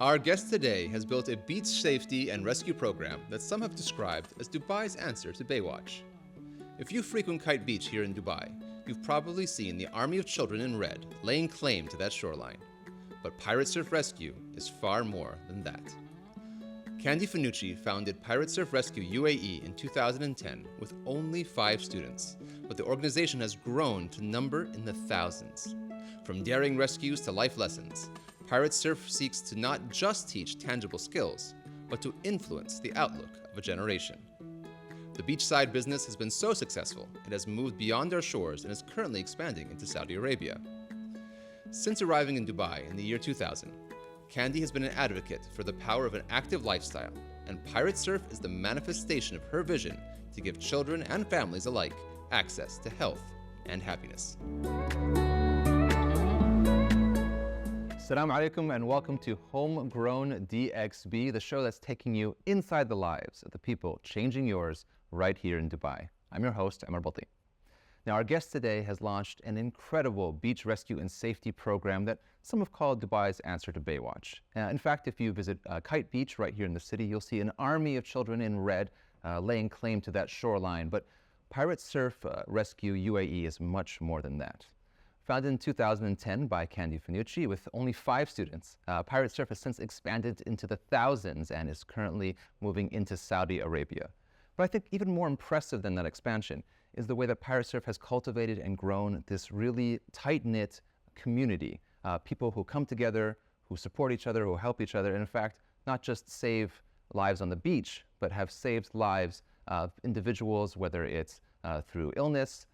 Our guest today has built a beach safety and rescue program that some have described as Dubai's answer to Baywatch. If you frequent Kite Beach here in Dubai, you've probably seen the army of children in red laying claim to that shoreline. But Pirate Surf Rescue is far more than that. Candy Fanucci founded Pirate Surf Rescue UAE in 2010 with only 5 students, but the organization has grown to number in the thousands. From daring rescues to life lessons, Pirate Surf seeks to not just teach tangible skills, but to influence the outlook of a generation. The beachside business has been so successful, it has moved beyond our shores and is currently expanding into Saudi Arabia. Since arriving in Dubai in the year 2000, Candy has been an advocate for the power of an active lifestyle, and Pirate Surf is the manifestation of her vision to give children and families alike access to health and happiness. Assalamu alaikum and welcome to Homegrown DXB, the show that's taking you inside the lives of the people changing yours right here in Dubai. I'm your host, Omar Butti. Now, our guest today has launched an incredible beach rescue and safety program that some have called Dubai's answer to Baywatch. In fact, if you visit Kite Beach right here in the city, you'll see an army of children in red laying claim to that shoreline. But Pirate Surf Rescue UAE is much more than that. Founded in 2010 by Candy Fanucci with only 5 students, Pirate Surf has since expanded into the thousands and is currently moving into Saudi Arabia. But I think even more impressive than that expansion is the way that Pirate Surf has cultivated and grown this really tight-knit community. People who come together, who support each other, who help each other, and in fact, not just save lives on the beach, but have saved lives of individuals, whether it's through illness,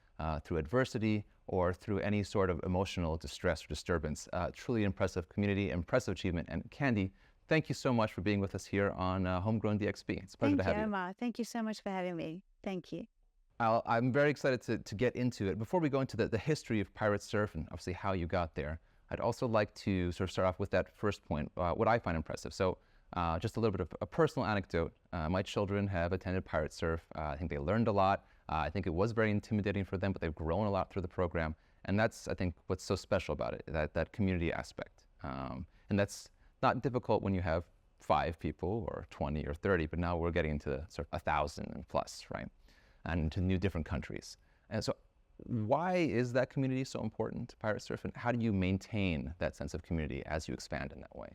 through adversity, or through any sort of emotional distress or disturbance. Truly impressive community, impressive achievement. And Candy, thank you so much for being with us here on Homegrown DXB. It's a pleasure to have you. Thank you, Omar. Thank you so much for having me. Thank you. I'm very excited to get into it. Before we go into the history of Pirate Surf and obviously how you got there, I'd also like to sort of start off with that first point, what I find impressive. So just a little bit of a personal anecdote. My children have attended Pirate Surf. I think they learned a lot. I think it was very intimidating for them, but they've grown a lot through the program. And that's, I think, what's so special about it, that community aspect. And that's not difficult when you have 5 people or 20 or 30, but now we're getting into sort of 1,000 and plus, right? And to new different countries. And so why is that community so important to Pirate Surf? And how do you maintain that sense of community as you expand in that way?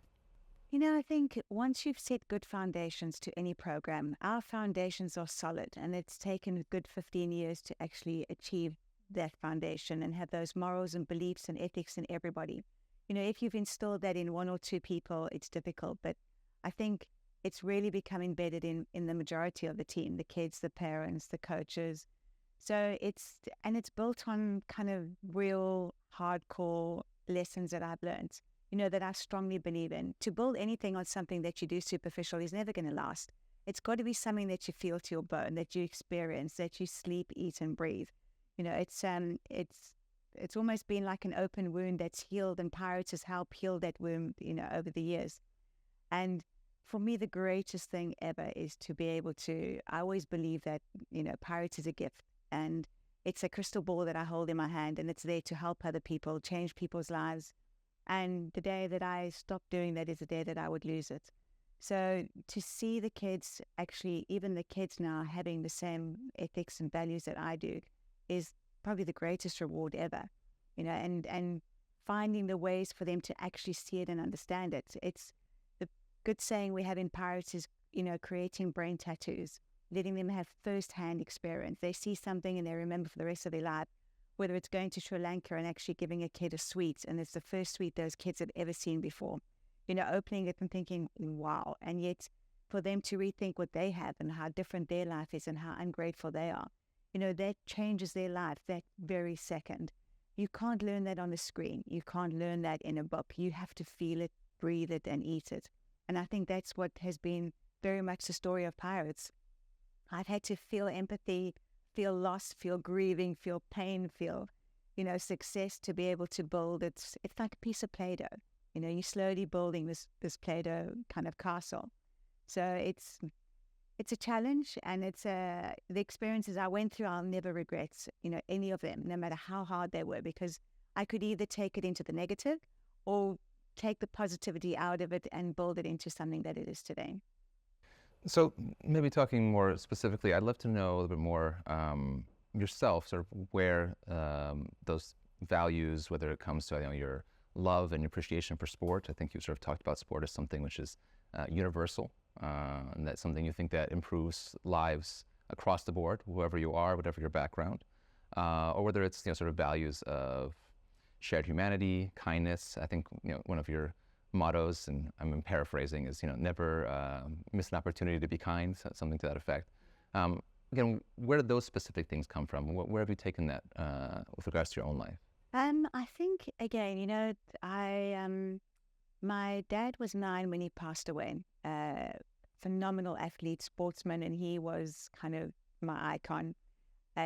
You know, I think once you've set good foundations to any program, our foundations are solid, and it's taken a good 15 years to actually achieve that foundation and have those morals and beliefs and ethics in everybody. You know, if you've instilled that in 1 or 2 people, it's difficult, but I think it's really become embedded in the majority of the team, the kids, the parents, the coaches. So it's built on kind of real hardcore lessons that I've learned, you know, that I strongly believe in. To build anything on something that you do superficial is never going to last. It's got to be something that you feel to your bone, that you experience, that you sleep, eat, and breathe. You know, it's almost been like an open wound that's healed, and Pirates has helped heal that wound, you know, over the years. And for me, the greatest thing ever is to be able to, I always believe that, you know, Pirates is a gift, and it's a crystal ball that I hold in my hand, and it's there to help other people, change people's lives. And the day that I stop doing that is the day that I would lose it. So to see the kids, actually, even the kids now having the same ethics and values that I do is probably the greatest reward ever, you know, and finding the ways for them to actually see it and understand it. It's the good saying we have in Pirates is, you know, creating brain tattoos, letting them have first-hand experience. They see something and they remember for the rest of their life, whether it's going to Sri Lanka and actually giving a kid a sweet, and it's the first sweet those kids had ever seen before, you know, opening it and thinking, wow. And yet for them to rethink what they have and how different their life is and how ungrateful they are, you know, that changes their life that very second. You can't learn that on the screen. You can't learn that in a book. You have to feel it, breathe it, and eat it. And I think that's what has been very much the story of Pirates. I've had to feel empathy, feel loss, feel grieving, feel pain, feel, you know, success to be able to build. It's like a piece of Play-Doh. You know, you're slowly building this Play-Doh kind of castle. So it's a challenge, and the experiences I went through, I'll never regret, you know, any of them, no matter how hard they were, because I could either take it into the negative or take the positivity out of it and build it into something that it is today. So maybe talking more specifically, I'd love to know a little bit more yourself, sort of where those values, whether it comes to your love and your appreciation for sport. I think you sort of talked about sport as something which is universal, and that's something you think that improves lives across the board, whoever you are, whatever your background, or whether it's sort of values of shared humanity, kindness. I think one of your mottos, and I'm paraphrasing, is never miss an opportunity to be kind, something to that effect. Again, where did those specific things come from? Where have you taken that with regards to your own life? I think again, my dad was 9 when he passed away. Phenomenal athlete, sportsman, and he was kind of my icon.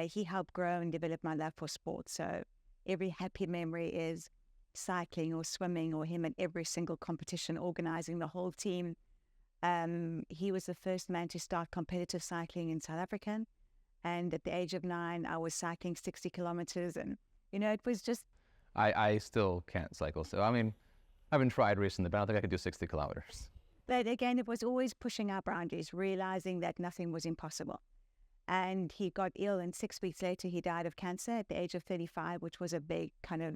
He helped grow and develop my love for sports. So every happy memory is cycling or swimming or him at every single competition, organizing the whole team. He was the first man to start competitive cycling in South Africa. And at the age of 9, I was cycling 60 kilometers. And, it was just... I still can't cycle. So, I mean, I haven't tried recently, but I don't think I could do 60 kilometers. But again, it was always pushing our boundaries, realizing that nothing was impossible. And he got ill, and 6 weeks later, he died of cancer at the age of 35, which was a big kind of...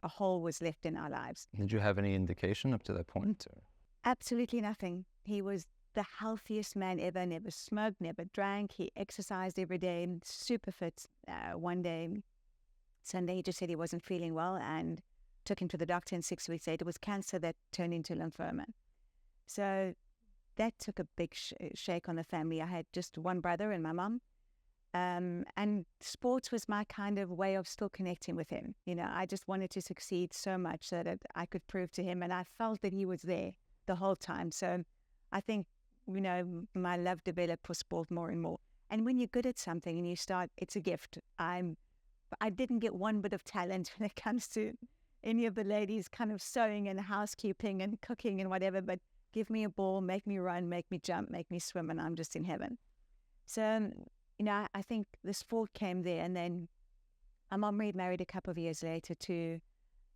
a hole was left in our lives. Did you have any indication up to that point? Or? Absolutely nothing. He was the healthiest man ever, never smoked, never drank. He exercised every day, super fit. One day, Sunday, he just said he wasn't feeling well and took him to the doctor, and 6 weeks later it was cancer that turned into lymphoma. So that took a big shake on the family. I had just one brother and my mum. And sports was my kind of way of still connecting with him. I just wanted to succeed so much so that I could prove to him, and I felt that he was there the whole time. So I think, my love developed for sport more and more. And when you're good at something and you start, it's a gift. I didn't get one bit of talent when it comes to any of the ladies kind of sewing and housekeeping and cooking and whatever, but give me a ball, make me run, make me jump, make me swim, and I'm just in heaven. So, I think the sport came there, and then my mom remarried a couple of years later to,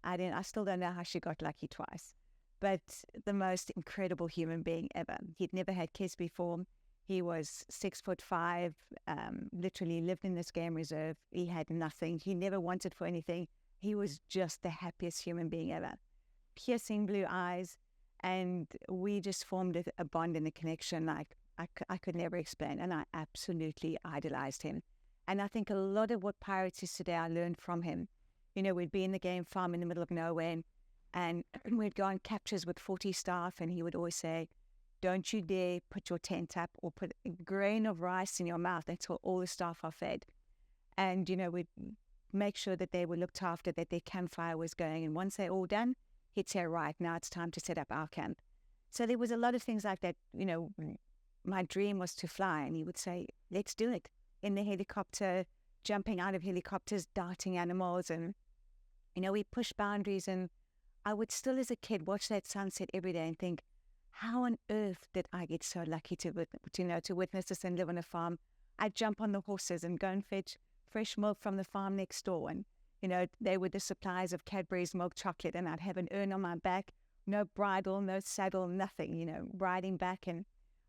I still don't know how she got lucky twice, but the most incredible human being ever. He'd never had kids before. He was 6'5", literally lived in this game reserve. He had nothing. He never wanted for anything. He was just the happiest human being ever. Piercing blue eyes, and we just formed a bond and a connection like I could never explain, and I absolutely idolized him. And I think a lot of what Pirates is today, I learned from him. We'd be in the game farm in the middle of nowhere, and we'd go on captures with 40 staff, and he would always say, don't you dare put your tent up or put a grain of rice in your mouth until all the staff are fed. And, we'd make sure that they were looked after, that their campfire was going. And once they're all done, he'd say, right, now it's time to set up our camp. So there was a lot of things like that. My dream was to fly, and he would say, let's do it. In the helicopter, jumping out of helicopters, darting animals. And, we pushed boundaries. And I would still, as a kid, watch that sunset every day and think, how on earth did I get so lucky to witness this and live on a farm? I'd jump on the horses and go and fetch fresh milk from the farm next door. And, they were the supplies of Cadbury's milk chocolate, and I'd have an urn on my back, no bridle, no saddle, nothing, riding back. And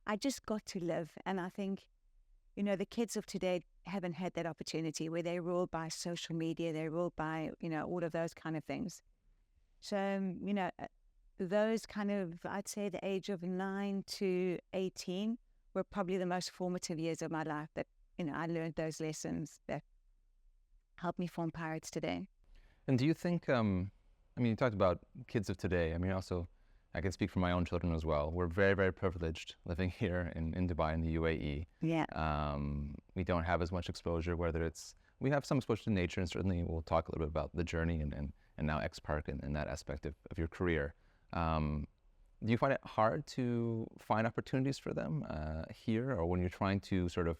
I just got to live. And I think, the kids of today haven't had that opportunity, where they're ruled by social media, they're ruled by, all of those kind of things. So, those kind of, I'd say the age of 9 to 18 were probably the most formative years of my life that, I learned those lessons that helped me form Pirates today. And do you think, you talked about kids of today. Also, I can speak for my own children as well. We're very, very privileged living here in Dubai, in the UAE. Yeah. We don't have as much exposure, we have some exposure to nature, and certainly we'll talk a little bit about the journey and now X-Park and that aspect of your career. Do you find it hard to find opportunities for them here, or when you're trying to sort of,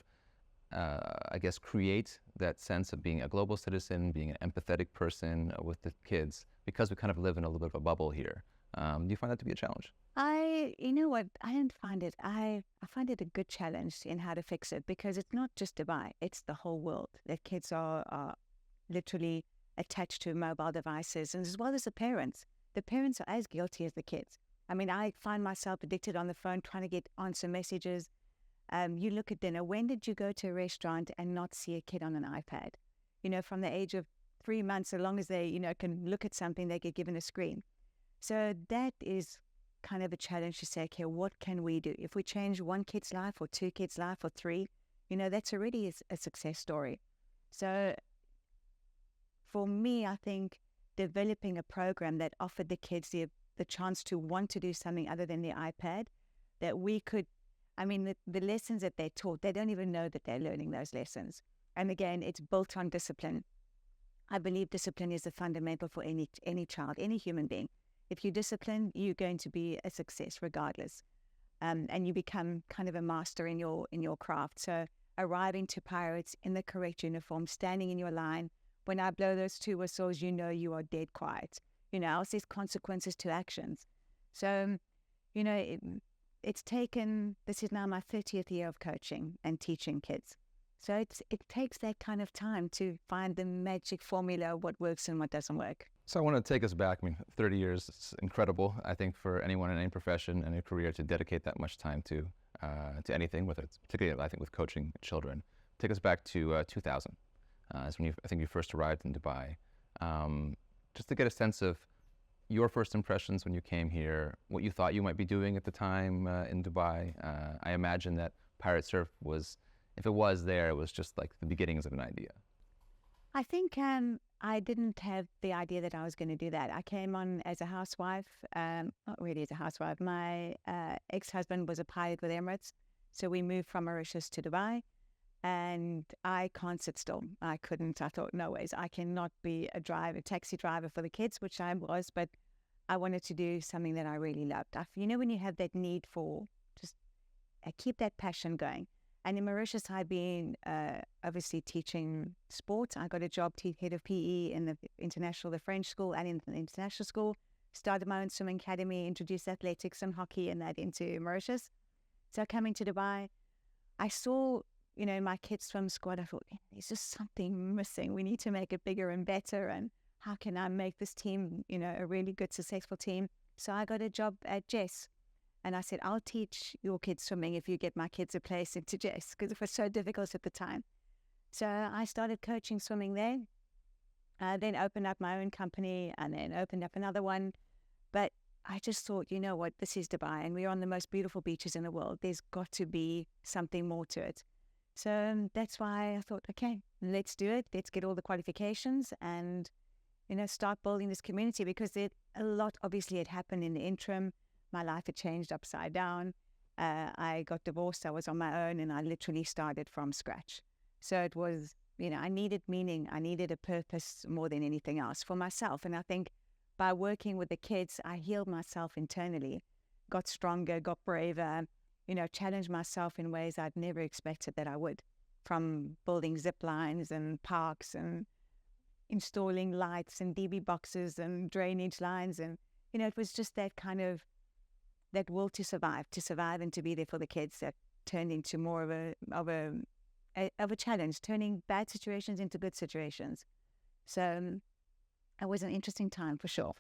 create that sense of being a global citizen, being an empathetic person with the kids, because we kind of live in a little bit of a bubble here? Do you find that to be a challenge? You know what? I didn't find it. I find it a good challenge in how to fix it, because it's not just Dubai, it's the whole world. That kids are literally attached to mobile devices, and as well as the parents. the parents are as guilty as the kids. I mean, I find myself addicted on the phone trying to answer messages. You look at dinner. When did you go to a restaurant and not see a kid on an iPad? From the age of 3 months, so long as they, can look at something, they get given a screen. So that is kind of a challenge to say, okay, what can we do? If we change one kid's life or 2 kids' life or 3, that's already a success story. So for me, I think developing a program that offered the kids the chance to want to do something other than the iPad, that we could, the lessons that they're taught, they don't even know that they're learning those lessons. And again, it's built on discipline. I believe discipline is the fundamental for any child, any human being. If you discipline, you're going to be a success regardless. And you become kind of a master in your craft. So arriving to Pirates in the correct uniform, standing in your line, when I blow those 2 whistles, you are dead quiet. Else there's consequences to actions. So, it's taken, this is now my 30th year of coaching and teaching kids. So it takes that kind of time to find the magic formula of what works and what doesn't work. So I want to take us back. 30 years is incredible, I think, for anyone in any profession and a career to dedicate that much time to anything, whether it's particularly, I think, with coaching children. Take us back to 2000. That's when I think you first arrived in Dubai. Just to get a sense of your first impressions when you came here, what you thought you might be doing at the time in Dubai. I imagine that Pirate Surf was, if it was there, it was just like the beginnings of an idea. I think I didn't have the idea that I was going to do that. I came on as a housewife, not really as a housewife. My ex-husband was a pilot with Emirates, so we moved from Mauritius to Dubai, and I can't sit still. I couldn't. I thought, no ways, I cannot be a taxi driver for the kids, which I was, but I wanted to do something that I really loved. When you have that need for just keep that passion going. And in Mauritius, I'd been obviously teaching sports. I got a job head of PE in the French school and in the international school. Started my own swimming academy, introduced athletics and hockey and that into Mauritius. So coming to Dubai, I saw, my kids' swim squad. I thought, there's just something missing. We need to make it bigger and better. And how can I make this team, a really good, successful team? So I got a job at Jess. And I said, I'll teach your kids swimming if you get my kids a place into Jess, because it was so difficult at the time. So I started coaching swimming there, then opened up my own company and then opened up another one. But I just thought, what, this is Dubai and we're on the most beautiful beaches in the world. There's got to be something more to it. So that's why I thought, okay, let's do it. Let's get all the qualifications and, start building this community, because a lot obviously had happened in the interim. My life had changed upside down. I got divorced. I was on my own and I literally started from scratch. So it was, I needed meaning. I needed a purpose more than anything else for myself. And I think by working with the kids, I healed myself internally, got stronger, got braver, challenged myself in ways I'd never expected that I would, from building zip lines and parks and installing lights and DB boxes and drainage lines. And, it was just that kind of that will to survive and to be there for the kids that turned into more of a challenge, turning bad situations into good situations. So it was an interesting time for sure.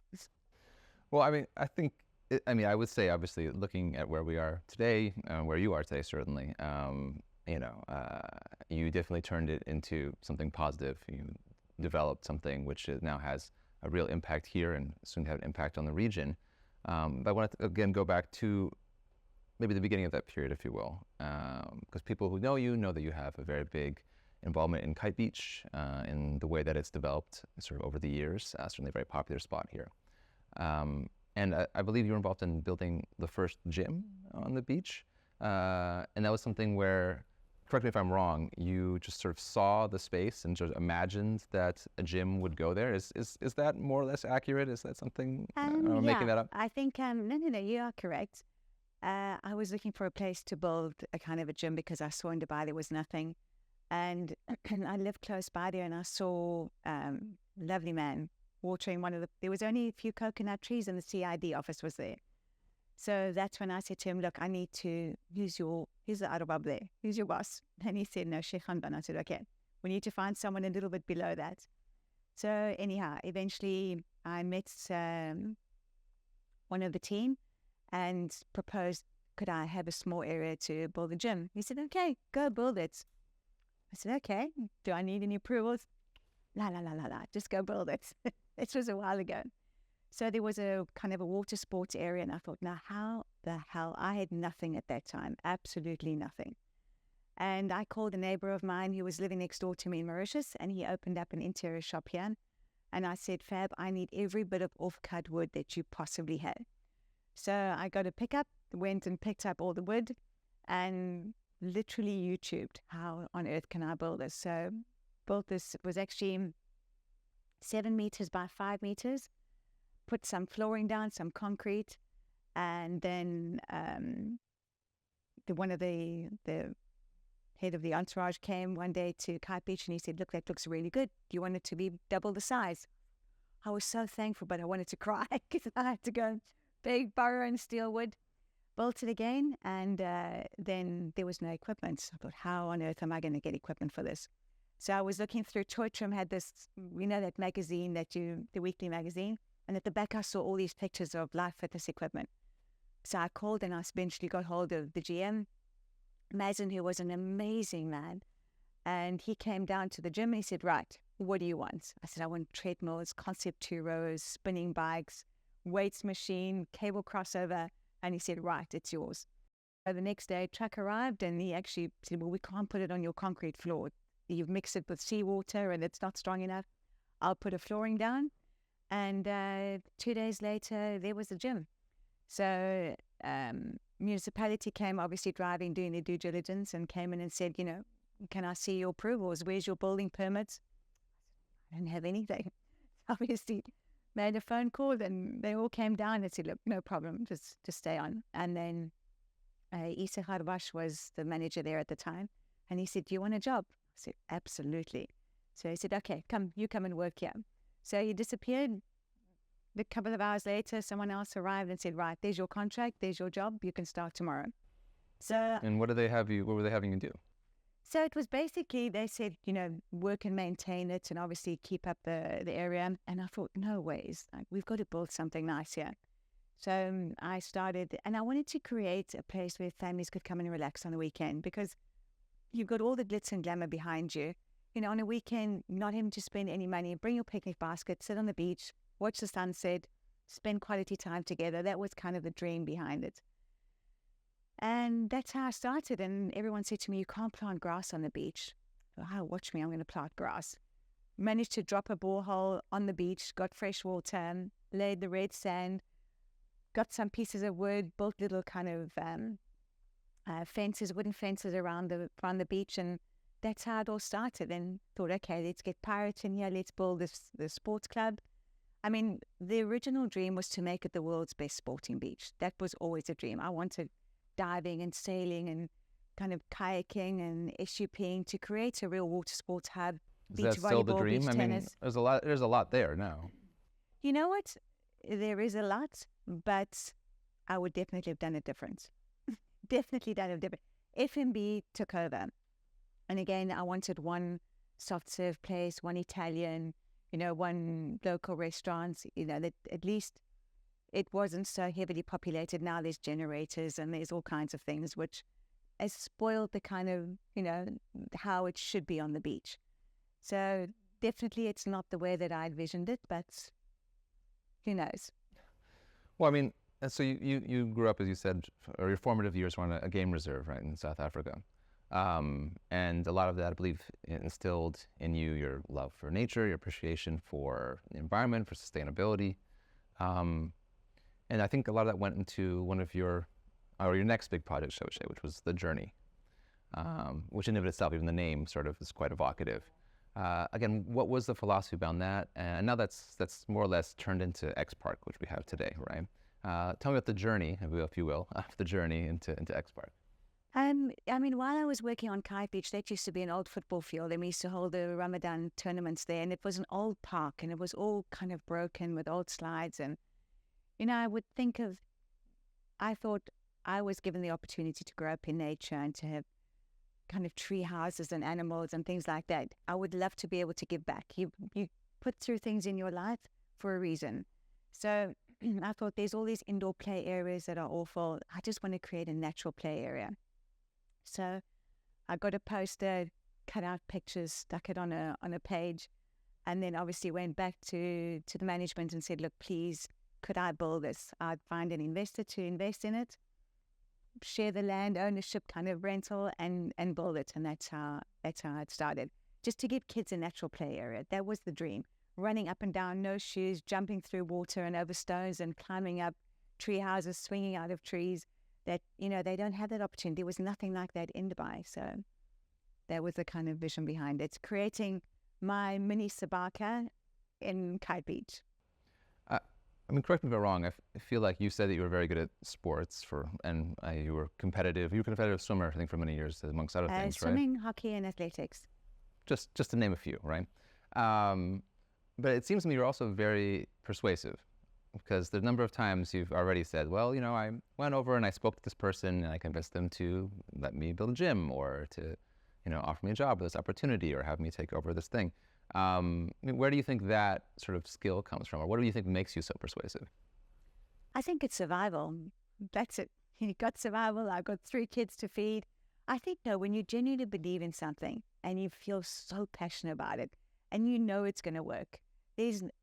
Well, I think, I would say, obviously, looking at where we are today, where you are today, certainly, you definitely turned it into something positive. You developed something which now has a real impact here and soon to have an impact on the region. But I want to, again, go back to maybe the beginning of that period, if you will, because people who know you know that you have a very big involvement in Kite Beach, in the way that it's developed sort of over the years, certainly a very popular spot here. And I believe you were involved in building the first gym on the beach. And that was something where, correct me if I'm wrong, you just sort of saw the space and just imagined that a gym would go there. Is that more or less accurate? Is that something, am I making that up? I think, no, you are correct. I was looking for a place to build a kind of a gym because I saw in Dubai there was nothing. And I lived close by there and I saw lovely man watering there was only a few coconut trees and the CID office was there. So that's when I said to him, look, I need to here's the Arabab there, who's your boss? And he said, no, Sheikh Hanban. I said, okay, we need to find someone a little bit below that. So anyhow, eventually I met one of the team and proposed, could I have a small area to build a gym? He said, okay, go build it. I said, okay, do I need any approvals? La, just go build it. This was a while ago. So there was a kind of a water sports area, and I thought, now how the hell? I had nothing at that time, absolutely nothing. And I called a neighbor of mine who was living next door to me in Mauritius, and he opened up an interior shop here. And I said, Fab, I need every bit of off-cut wood that you possibly have. So I got a pickup, went and picked up all the wood, and literally YouTubed, how on earth can I build this? So built this. It was actually 7 meters by 5 meters, put some flooring down, some concrete, and then one of the head of the entourage came one day to Kite Beach, and he said, look, that looks really good. Do you want it to be double the size? I was so thankful, but I wanted to cry because I had to go big burrow and steel wood. Built it again, and then there was no equipment. So I thought, how on earth am I going to get equipment for this? So I was looking through Toy Trim, had this, that magazine the weekly magazine, and at the back I saw all these pictures of life fitness equipment. So I called, and I eventually got hold of the GM, Mazen, who was an amazing man. And he came down to the gym and he said, right, what do you want? I said, I want treadmills, concept 2 rows, spinning bikes, weights machine, cable crossover. And he said, right, it's yours. So the next day, truck arrived, and he actually said, well, we can't put it on your concrete floor. You've mixed it with seawater and it's not strong enough. I'll put a flooring down. And 2 days later, there was the gym. So municipality came, obviously driving, doing their due diligence, and came in and said, can I see your approvals? Where's your building permits? I don't have anything. Obviously made a phone call, and they all came down and said, look, no problem, just stay on. And then Isa Harbash was the manager there at the time, and he said, do you want a job? I said, absolutely. So he said, okay, you come and work here. So he disappeared. A couple of hours later, someone else arrived and said, right, there's your contract, there's your job, you can start tomorrow. So, And what were they having you do? So it was basically, they said, work and maintain it, and obviously keep up the area. And I thought, no ways, we've got to build something nice here. So I started, and I wanted to create a place where families could come and relax on the weekend, because you've got all the glitz and glamour behind you. On a weekend, not having to spend any money, bring your picnic basket, sit on the beach, watch the sunset, spend quality time together. That was kind of the dream behind it. And that's how I started. And everyone said to me, you can't plant grass on the beach. Oh, watch me, I'm going to plant grass. Managed to drop a borehole on the beach, got fresh water, laid the red sand, got some pieces of wood, built little kind of fences, wooden fences around the beach. And that's how it all started. And thought, okay, let's get Pirate in here. Let's build the sports club. I mean, the original dream was to make it the world's best sporting beach. That was always a dream. I wanted diving and sailing and kind of kayaking and SUPing to create a real water sports hub. Is that still the dream? Beach tennis. There's a lot there now. You know what? There is a lot, but I would definitely have done it different. Definitely done it different. F&B took over. And again, I wanted one soft serve place, one Italian, one local restaurant, that at least it wasn't so heavily populated. Now there's generators and there's all kinds of things, which has spoiled the kind of, how it should be on the beach. So definitely it's not the way that I envisioned it, but who knows? Well, I mean, so you grew up, as you said, or your formative years were on a game reserve, right, in South Africa. And a lot of that, I believe, instilled in you your love for nature, your appreciation for the environment, for sustainability. And I think a lot of that went into one of your next big project, shall we say, which was the journey, which in and of itself, even the name sort of is quite evocative. Again, what was the philosophy behind that? And now that's more or less turned into X Park, which we have today, right? Tell me about the journey, if you will, the journey into X Park. I mean, while I was working on Kite Beach, that used to be an old football field, and we used to hold the Ramadan tournaments there, and it was an old park, and it was all kind of broken with old slides. And, I thought I was given the opportunity to grow up in nature and to have kind of tree houses and animals and things like that. I would love to be able to give back. You put through things in your life for a reason. So I thought there's all these indoor play areas that are awful. I just want to create a natural play area. So I got a poster, cut out pictures, stuck it on a page, and then obviously went back to the management and said, look, please, could I build this? I'd find an investor to invest in it, share the land ownership kind of rental, and build it. And that's how it started. Just to give kids a natural play area. That was the dream. Running up and down, no shoes, jumping through water and over stones and climbing up tree houses, swinging out of trees. That, they don't have that opportunity. There was nothing like that in Dubai. So that was the kind of vision behind it. Creating my mini Sabaka in Kite Beach. Correct me if I'm wrong. I feel like you said that you were very good at sports you were competitive. You were a competitive swimmer, I think, for many years, amongst other things, swimming, hockey, and athletics. Just to name a few, right? But it seems to me you're also very persuasive, because the number of times you've already said, well, I went over and I spoke to this person and I convinced them to let me build a gym, or to, offer me a job or this opportunity, or have me take over this thing. Where do you think that sort of skill comes from, or what do you think makes you so persuasive? I think it's survival. That's it. You got survival. I've got 3 kids to feed. I think, when you genuinely believe in something and you feel so passionate about it and it's going to work,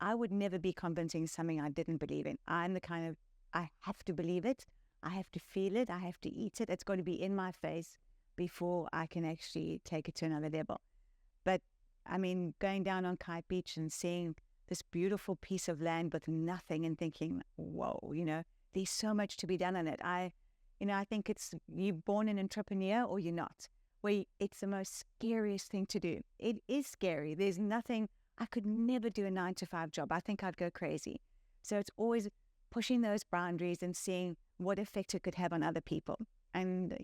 I would never be convincing something I didn't believe in. I'm the kind of, I have to believe it. I have to feel it. I have to eat it. It's got to be in my face before I can actually take it to another level. But going down on Kite Beach and seeing this beautiful piece of land with nothing and thinking, whoa, there's so much to be done on it. I think you're born an entrepreneur or you're not. It's the most scariest thing to do. It is scary. There's nothing, I could never do a 9-to-5 job. I think I'd go crazy. So it's always pushing those boundaries and seeing what effect it could have on other people. And,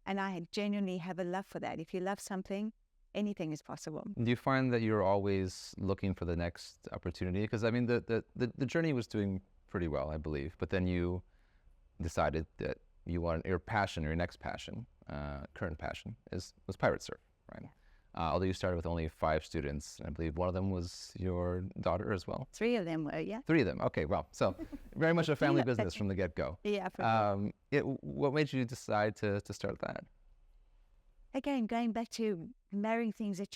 and I genuinely have a love for that. If you love something, anything is possible. Do you find that you're always looking for the next opportunity? Because the journey was doing pretty well, I believe, but then you decided that you want your next passion, current passion was Pirate Surf, right? Yeah. Although you started with only 5 students, I believe one of them was your daughter as well. 3 of them were, yeah. 3 of them, okay, well, so very much a family business from the get-go. Yeah, for sure. What made you decide to start that? Again, going back to marrying things that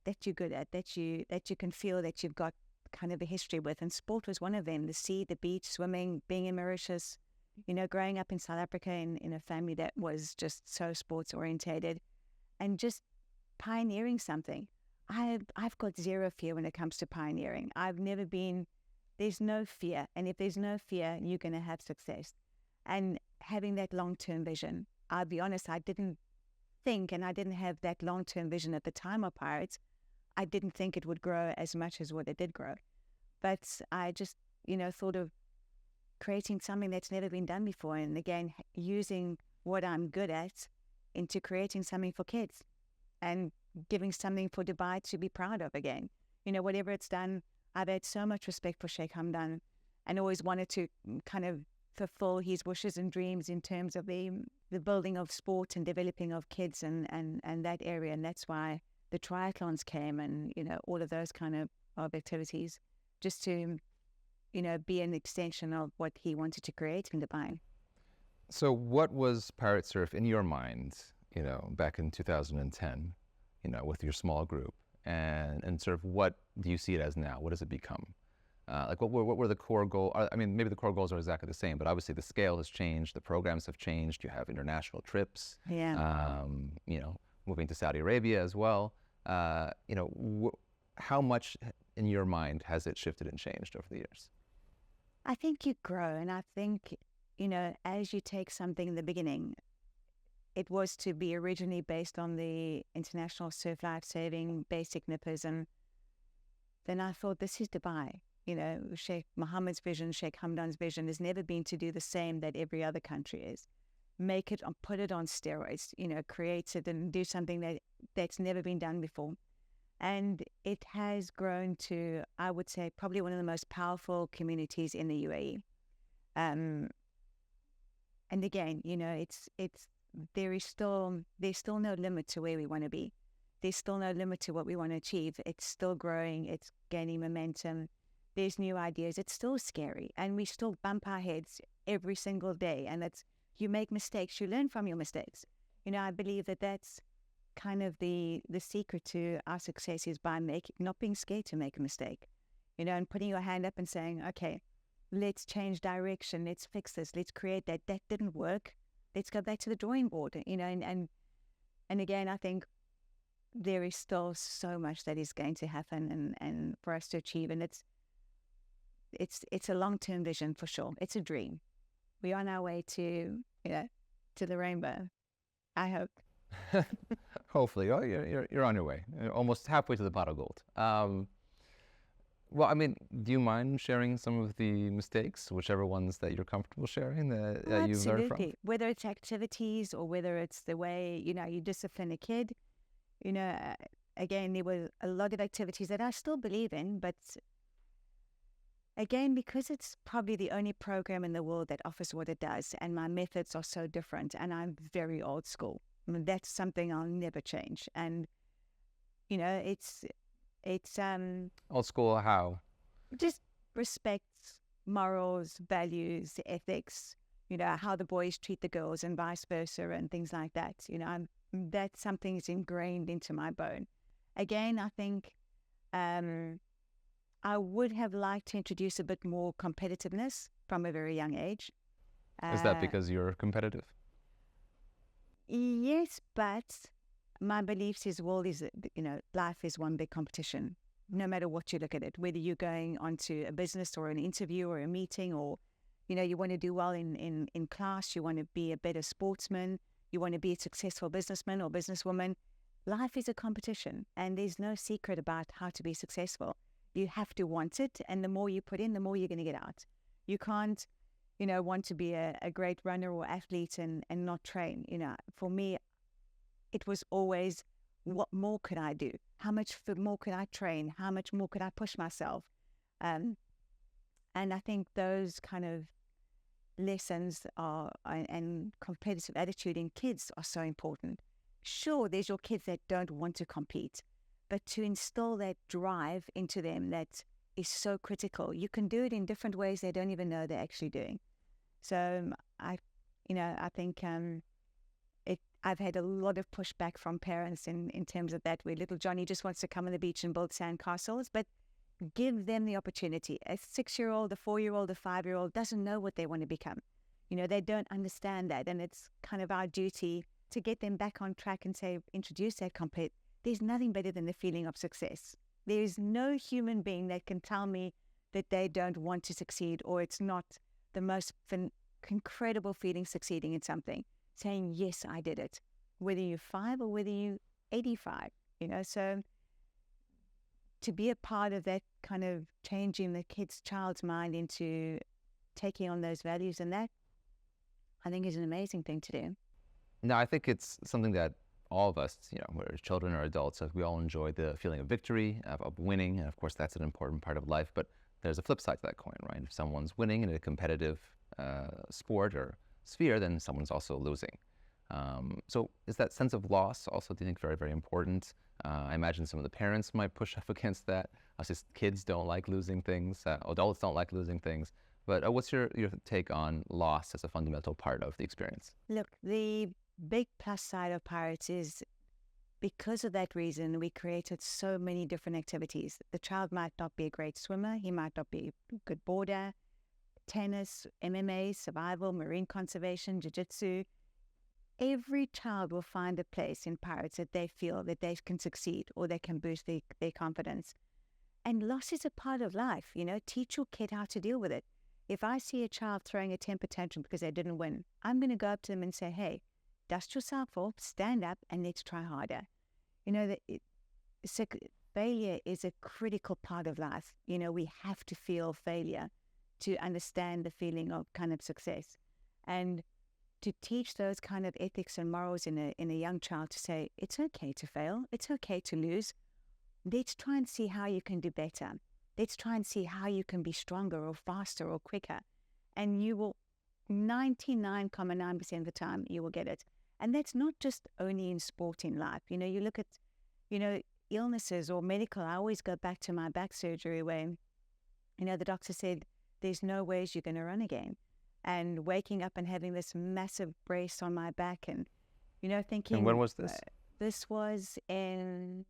that you're good at, that you can feel that you've got kind of a history with. And sport was one of them. The sea, the beach, swimming, being in Mauritius, growing up in South Africa in a family that was just so sports orientated, and just pioneering something. I've got zero fear when it comes to pioneering. There's no fear. And if there's no fear, you're going to have success. And having that long-term vision, I'll be honest, I didn't think, and I didn't have that long-term vision at the time of Pirates. I didn't think it would grow as much as what it did grow. But I just, thought of creating something that's never been done before. And again, using what I'm good at into creating something for kids and giving something for Dubai to be proud of again. Whatever it's done, I've had so much respect for Sheikh Hamdan and always wanted to kind of fulfill his wishes and dreams in terms of the building of sport and developing of kids and that area. And that's why the triathlons came and, all of those kind of activities, just to, be an extension of what he wanted to create in Dubai. So what was Pirate Surf in your mind, back in 2010, with your small group? And sort of what do you see it as now? What does it become? What were the core goals? Maybe the core goals are exactly the same, but obviously the scale has changed, the programs have changed. You have international trips, moving to Saudi Arabia as well. How much in your mind has it shifted and changed over the years? I think you grow, and I think, as you take something in the beginning, it was to be originally based on the International Surf Life Saving basic nippers, and then I thought, this is Dubai. Sheikh Mohammed's vision, Sheikh Hamdan's vision has never been to do the same that every other country is. Make it, put it on steroids, create it and do something that's never been done before. And it has grown to, I would say, probably one of the most powerful communities in the UAE. And again, there's still no limit to where we want to be. There's still no limit to what we want to achieve. It's still growing. It's gaining momentum. there's new ideas. It's still scary, and we still bump our heads every single day. And you make mistakes, you learn from your mistakes. I believe that that's kind of the secret to our success is by not being scared to make a mistake, and putting your hand up and saying, okay, let's change direction, let's fix this, let's create that didn't work, let's go back to the drawing board, and again, I think there is still so much that is going to happen and for us to achieve, and it's a long-term vision for sure. It's a dream. We're on our way to the rainbow, I hope. Hopefully. Oh, you're on your way. You're almost halfway to the pot of gold. Well, I mean, do you mind sharing some of the mistakes, whichever ones that you're comfortable sharing that you've learned from? Absolutely. Whether it's activities or whether it's the way, you discipline a kid, again, there were a lot of activities that I still believe in, but again, because it's probably the only program in the world that offers what it does, and my methods are so different, and I'm very old school. I mean, that's something I'll never change. And, it's Old school how? just respect, morals, values, ethics, how the boys treat the girls and vice versa and things like that. That's something that's ingrained into my bone. Again, I think I would have liked to introduce a bit more competitiveness from a very young age. Is that because you're competitive? Yes, but my beliefs is life is one big competition. No matter what you look at it, whether you're going onto a business or an interview or a meeting, or you want to do well in class, you want to be a better sportsman, you want to be a successful businessman or businesswoman. Life is a competition, and there's no secret about how to be successful. You have to want it, and the more you put in, the more you're going to get out. You can't want to be a great runner or athlete and not train. For me, it was always, what more could I do? How much more could I train? How much more could I push myself? And I think those kind of lessons and competitive attitude in kids are so important. Sure, there's your kids that don't want to compete, but to instill that drive into them, that is so critical. You can do it in different ways they don't even know they're actually doing. So I think I've had a lot of pushback from parents in terms of that, where little Johnny just wants to come on the beach and build sand castles, but give them the opportunity. A 6-year-old, a 4-year-old, a 5-year-old doesn't know what they want to become. They don't understand that, and it's kind of our duty to get them back on track and introduce that compete. There's nothing better than the feeling of success. There is no human being that can tell me that they don't want to succeed, or it's not the most incredible feeling succeeding in something, saying, yes, I did it, whether you're 5 or whether you're 85, so to be a part of that kind of changing the child's mind into taking on those values, and that, I think, is an amazing thing to do. No, I think it's something that all of us, whether children or adults, we all enjoy the feeling of victory, of winning, and of course that's an important part of life, but there's a flip side to that coin, right? If someone's winning in a competitive sport or sphere, then someone's also losing. So is that sense of loss also, do you think, very, very important? I imagine some of the parents might push up against that. Just kids don't like losing things. Adults don't like losing things. But what's your take on loss as a fundamental part of the experience? Look, the big plus side of Pirates is, because of that reason, we created so many different activities. The child might not be a great swimmer. He might not be a good boarder. Tennis, MMA, survival, marine conservation, jiu-jitsu. Every child will find a place in Pirates that they feel that they can succeed, or they can boost their confidence. And loss is a part of life. Teach your kid how to deal with it. If I see a child throwing a temper tantrum because they didn't win, I'm going to go up to them and say, hey, dust yourself off, stand up, and let's try harder. Failure is a critical part of life. We have to feel failure to understand the feeling of kind of success. And to teach those kind of ethics and morals in a young child, to say, it's okay to fail, it's okay to lose. Let's try and see how you can do better. Let's try and see how you can be stronger or faster or quicker. And you will, 99.9% of the time, you will get it. And that's not just only in sport, in life. You look at, illnesses or medical. I always go back to my back surgery, where The doctor said, there's no ways you're going to run again. And waking up and having this massive brace on my back and, thinking. And when was this? This was in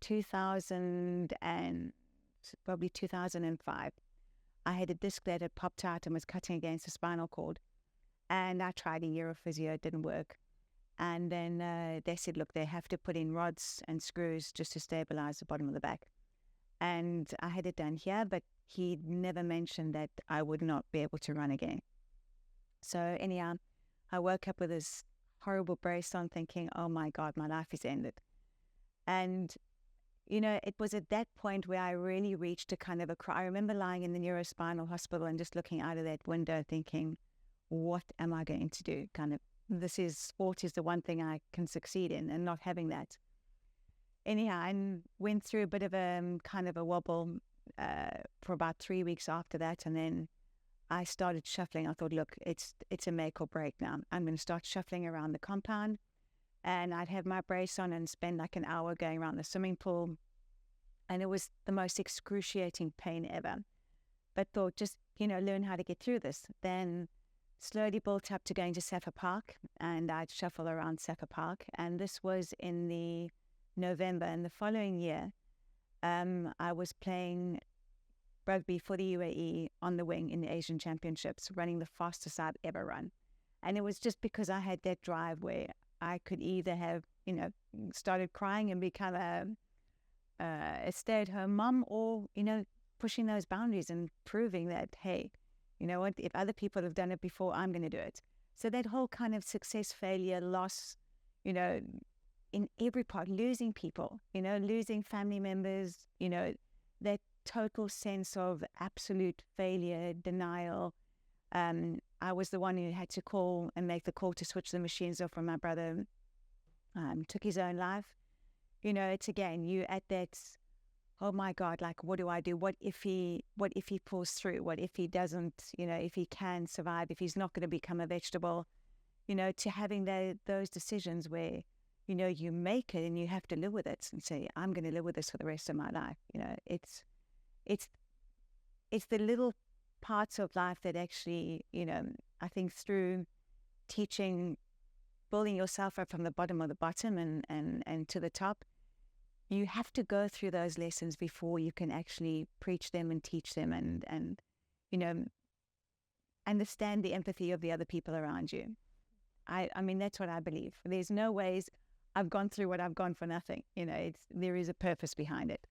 2000 and probably 2005. I had a disc that had popped out and was cutting against the spinal cord. And I tried a year of physio, it didn't work. And then they said, look, they have to put in rods and screws just to stabilize the bottom of the back. And I had it done here, but he never mentioned that I would not be able to run again. So anyhow, I woke up with this horrible brace on thinking, oh my God, my life is ended. And, it was at that point where I really reached a kind of a cry. I remember lying in the neurospinal hospital and just looking out of that window thinking, what am I going to do? Sport is the one thing I can succeed in, and not having that. Anyhow, I went through a bit of a kind of a wobble for about 3 weeks after that. And then I started shuffling. I thought, look, it's a make or break now. I'm going to start shuffling around the compound. And I'd have my brace on and spend like an hour going around the swimming pool. And it was the most excruciating pain ever. But thought, just, learn how to get through this. Then slowly built up to going to Safa Park. And I'd shuffle around Safa Park. And this was in the November. And the following year, I was playing rugby for the UAE on the wing in the Asian Championships, running the fastest I've ever run. And it was just because I had that drive where I could either have, started crying and become a stay-at-home mom, or, pushing those boundaries and proving that, hey, you know what, if other people have done it before, I'm going to do it. So that whole kind of success, failure, loss, in every part, losing people, losing family members, that total sense of absolute failure, denial. I was the one who had to call and make the call to switch the machines off when my brother took his own life. It's again, you at that, oh my God, like, what do I do? What if he pulls through? What if he doesn't, if he can survive, if he's not going to become a vegetable, to having those decisions where, you make it and you have to live with it and say, I'm going to live with this for the rest of my life. It's the little parts of life that actually, I think through teaching, building yourself up from the bottom of the bottom and to the top, you have to go through those lessons before you can actually preach them and teach them and understand the empathy of the other people around you. I mean, that's what I believe. There's no ways I've gone through what I've gone for nothing. There is a purpose behind it.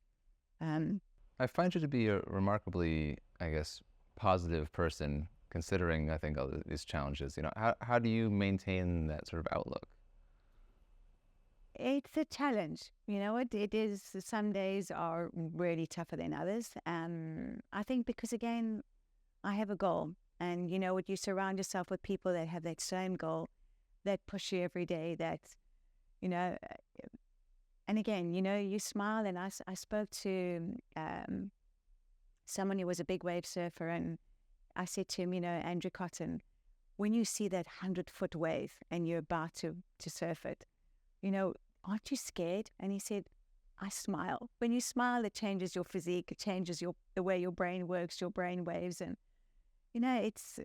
I find you to be a remarkably, I guess, positive person, considering, I think, all these challenges. How do you maintain that sort of outlook? It's a challenge. It is. Some days are really tougher than others. I think because, again, I have a goal. And, what you surround yourself with people that have that same goal, that push you every day, that, and again, you smile. And I spoke to someone who was a big wave surfer, and I said to him, Andrew Cotton, when you see that 100-foot wave and you're about to surf it, aren't you scared? And he said, I smile. When you smile, it changes your physique, it changes the way your brain works, your brain waves. And, it's,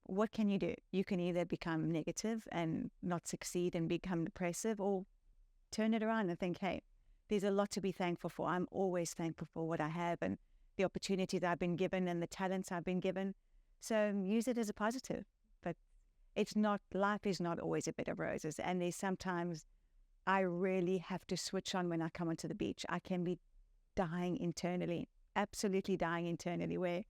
what can you do? You can either become negative and not succeed and become depressive, or turn it around and think, hey, there's a lot to be thankful for. I'm always thankful for what I have and the opportunities I've been given and the talents I've been given. So use it as a positive. But life is not always a bed of roses. And there's sometimes I really have to switch on when I come onto the beach. I can be dying internally, absolutely dying internally, where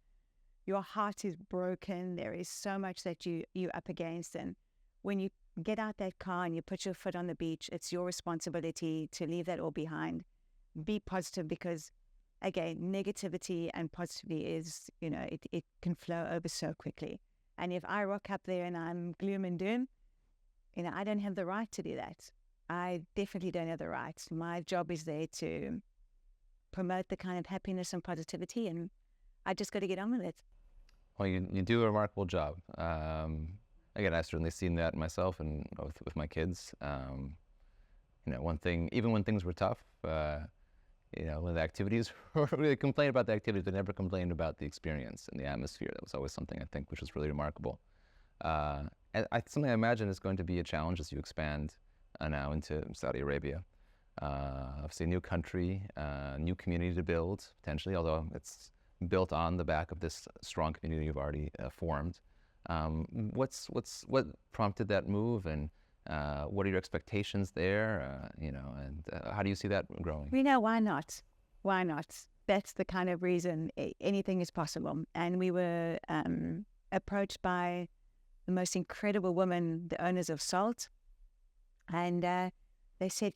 your heart is broken. There is so much that you're up against. And when you get out that car and you put your foot on the beach, it's your responsibility to leave that all behind. Be positive, because, again, negativity and positivity is, it can flow over so quickly. And if I rock up there and I'm gloom and doom, I don't have the right to do that. I definitely don't have the right. My job is there to promote the kind of happiness and positivity, and I just got to get on with it. Well, you do a remarkable job. Again, I've certainly seen that myself and with my kids. One thing, even when things were tough, when the activities, they complain about the activities, but never complained about the experience and the atmosphere. That was always something I think which was really remarkable. And something I imagine is going to be a challenge as you expand now into Saudi Arabia. Obviously, a new country, new community to build potentially, although it's built on the back of this strong community you've already formed. What prompted that move, and what are your expectations there? And how do you see that growing? Why not? Why not? That's the kind of reason anything is possible. And we were approached by the most incredible women, the owners of Salt, and they said,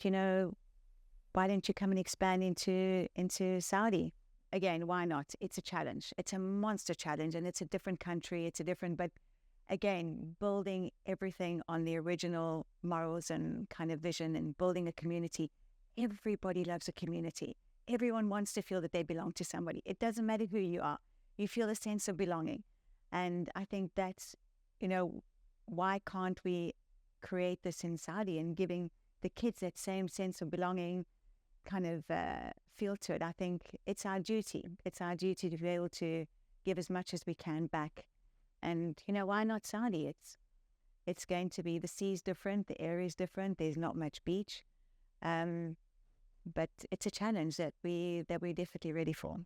why don't you come and expand into Saudi? Again, why not? It's a challenge. It's a monster challenge, and it's a different country. But again, building everything on the original morals and kind of vision, and building a community. Everybody loves a community. Everyone wants to feel that they belong to somebody. It doesn't matter who you are. You feel a sense of belonging. And I think that's, why can't we create this in Saudi, and giving the kids that same sense of belonging kind of feel to it. I think it's our duty. It's our duty to be able to give as much as we can back. And, why not Saudi? It's going to be, the sea's different, the area's different, there's not much beach. But it's a challenge that we're definitely ready for.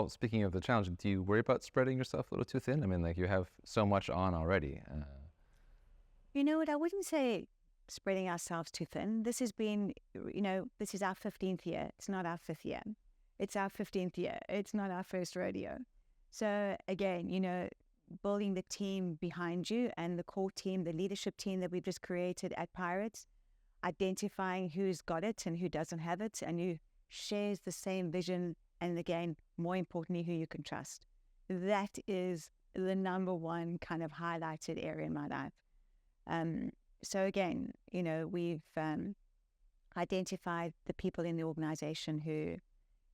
Speaking of the challenge, do you worry about spreading yourself a little too thin? I mean, you have so much on already. You know what? I wouldn't say spreading ourselves too thin. This has been, this is our 15th year. It's not our 5th year. It's our 15th year. It's not our first rodeo. So again, building the team behind you and the core team, the leadership team that we've just created at Pirates, identifying who's got it and who doesn't have it, and who shares the same vision, and again, more importantly, who you can trust. That is the number one kind of highlighted area in my life. So again, we've identified the people in the organization who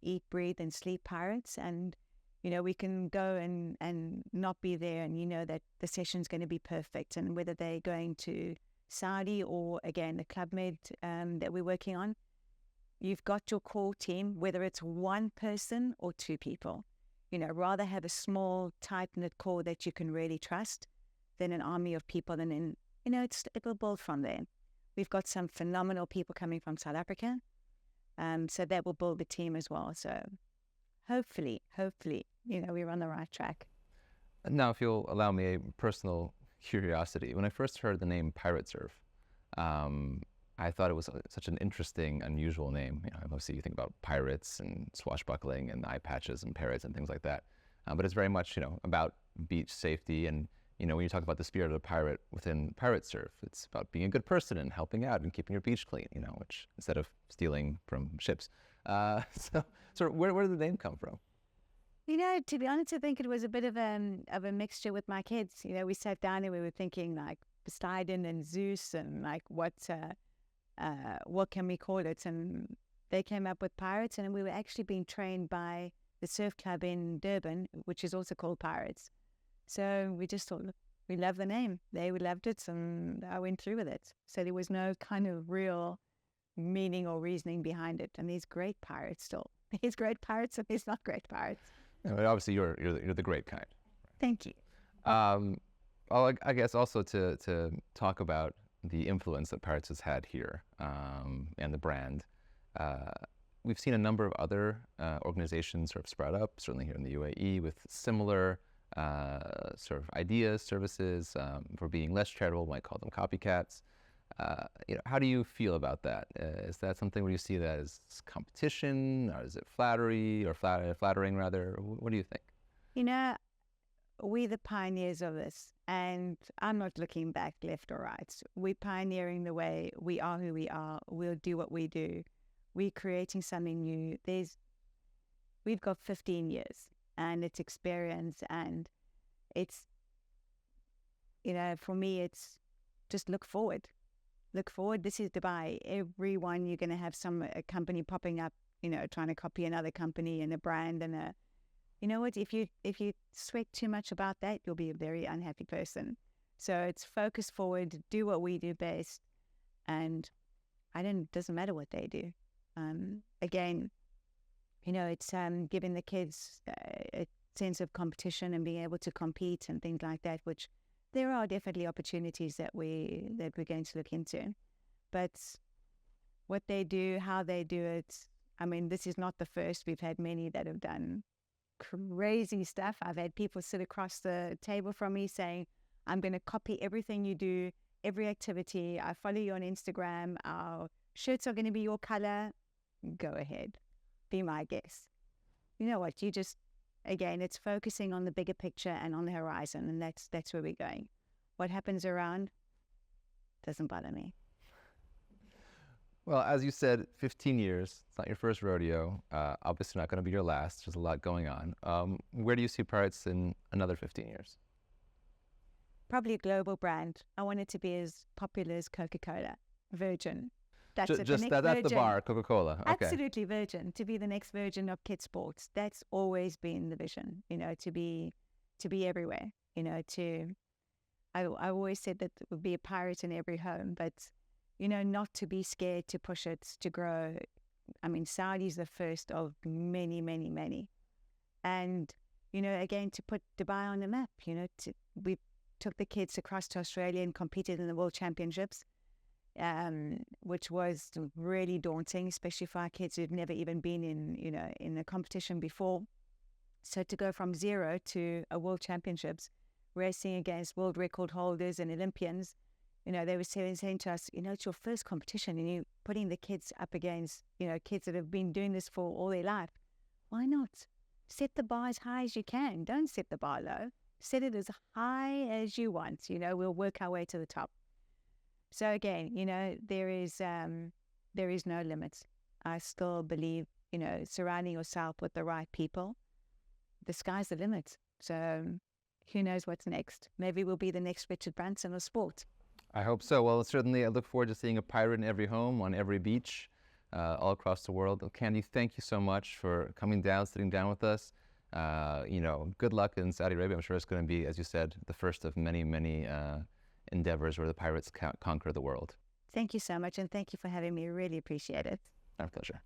eat, breathe, and sleep Pirates, and we can go and not be there, and that the session's going to be perfect. And whether they're going to Saudi or, again, the Club Med that we're working on, you've got your core team, whether it's one person or two people. Rather have a small, tight-knit core that you can really trust than an army of people. And then, it will build from there. We've got some phenomenal people coming from South Africa, so that will build the team as well. So hopefully, we're on the right track. Now, if you'll allow me a personal curiosity, when I first heard the name Pirate Surf, I thought it was such an interesting, unusual name. Obviously you think about pirates and swashbuckling and eye patches and parrots and things like that. But it's very much, about beach safety. And, when you talk about the spirit of a pirate within Pirate Surf, it's about being a good person and helping out and keeping your beach clean, which, instead of stealing from ships. So where did the name come from? To be honest, I think it was a bit of a mixture with my kids. We sat down and we were thinking like Poseidon and Zeus, and like what can we call it? And they came up with Pirates, and we were actually being trained by the surf club in Durban, which is also called Pirates. So we just thought, look, we love the name. They loved it, and I went through with it. So there was no kind of real meaning or reasoning behind it. And there's great pirates still. There's great pirates and there's not great pirates. But obviously, you're the great kind. Thank you. I guess also to talk about the influence that Pirates has had here, and the brand. We've seen a number of other organizations sort of sprout up, certainly here in the UAE, with similar sort of ideas, services. For being less charitable, might call them copycats. How do you feel about that? Is that something where you see that as competition, or is it flattery, or flattering rather? What do you think? We're the pioneers of this, and I'm not looking back left or right. We're pioneering the way. We are who we are. We'll do what we do. We're creating something new. We've got 15 years, and it's experience, and it's, for me, it's just look forward. Look forward. This is Dubai. Everyone, you're going to have a company popping up, trying to copy another company and a brand and a. You know what? If you sweat too much about that, you'll be a very unhappy person. So it's focus forward, do what we do best, and doesn't matter what they do. Again, it's giving the kids a sense of competition and being able to compete and things like that, which there are definitely opportunities that we're going to look into. But what they do, how they do it, I mean, this is not the first. We've had many that have done crazy stuff. I've had people sit across the table from me saying, I'm going to copy everything you do, every activity. I follow you on Instagram. Our shirts are going to be your color. Go ahead. Be my guest. You know what? Again, it's focusing on the bigger picture and on the horizon, and that's where we're going. What happens around doesn't bother me. Well, as you said, 15 years. It's not your first rodeo. Obviously not going to be your last. There's a lot going on. Where do you see Pirates in another 15 years? Probably a global brand. I want it to be as popular as Coca-Cola, Virgin. That's it. Just that's the bar, Coca-Cola. Okay. Absolutely Virgin, to be the next Virgin of kid sports. That's always been the vision, to be everywhere, I always said that it would be a pirate in every home, but, not to be scared to push it, to grow. I mean, Saudi's the first of many, many, many. And, again, to put Dubai on the map, we took the kids across to Australia and competed in the World Championships. Which was really daunting, especially for our kids who've never even been in a competition before. So to go from zero to a World Championships, racing against world record holders and Olympians, they were saying to us, it's your first competition and you're putting the kids up against, kids that have been doing this for all their life. Why not? Set the bar as high as you can. Don't set the bar low. Set it as high as you want. We'll work our way to the top. So again, there is no limits. I still believe, surrounding yourself with the right people, the sky's the limit. So who knows what's next? Maybe we'll be the next Richard Branson of sport. I hope so. Well, certainly I look forward to seeing a pirate in every home, on every beach, all across the world. Candy, thank you so much for coming down, sitting down with us. Good luck in Saudi Arabia. I'm sure it's going to be, as you said, the first of many, many endeavors where the pirates conquer the world. Thank you so much, and thank you for having me. Really appreciate it. Our pleasure.